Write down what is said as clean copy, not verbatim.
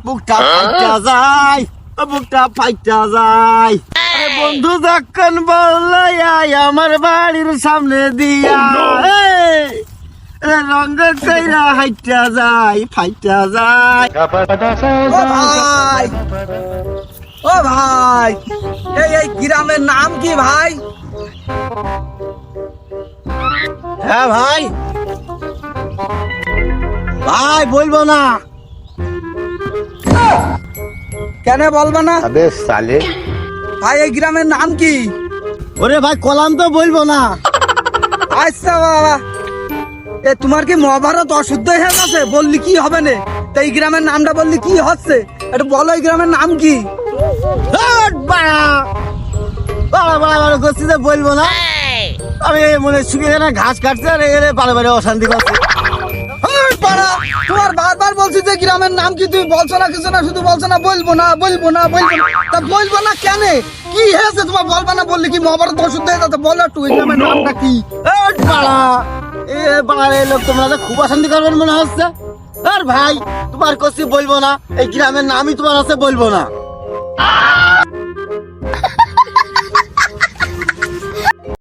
বুকটা ফাইটা যায়, বুকটা ফাইটা যায়। আরে বন্ধু যখন বললো আয় আমার বাড়ির সামনে দিয়া, রঙ কইরা হাইটা যায়, ফাইটা যায়। ও ভাই, ও ভাই, এই গ্রামের নাম কি ভাই? হ্যাঁ ভাই, ভাই বলবো না। কেন বলবো না? अबे साले ভাই এই গ্রামের নাম কি? ওরে ভাই কলাম তো বলবো না। আচ্ছা বাবা, তোমার কি মহাভারত অশুদ্ধ হয়ে গেছে? বললি কি হবে না? তো এই গ্রামের নামটা বললি কি হচ্ছে? একটু বলো এই গ্রামের নাম কি? বলবো না। আমি মনে শুকিয়ে না ঘাস কাটছে আর এখানে বারে বারে অশান্তি করছে। তোমার বারবার বলছি যে গ্রামের নাম কি, তুমি বলছো না কিছু না, শুধু বলছো না বলবো না বলবো না বলবো না। তা বলবো না কেন? কি হয়েছে তোমার? বলবো না বললে কি মহাভারত অশুদ্ধ হয়ে যাচ্ছে? বলো একটু এই গ্রামের নামটা কি? এই লোক তোমরা তো খুব অশান্তি করবেন মনে হচ্ছে। আর ভাই তোমার কছি বলবো না, এই গ্রামের নামই তোমার আছে বলবো না।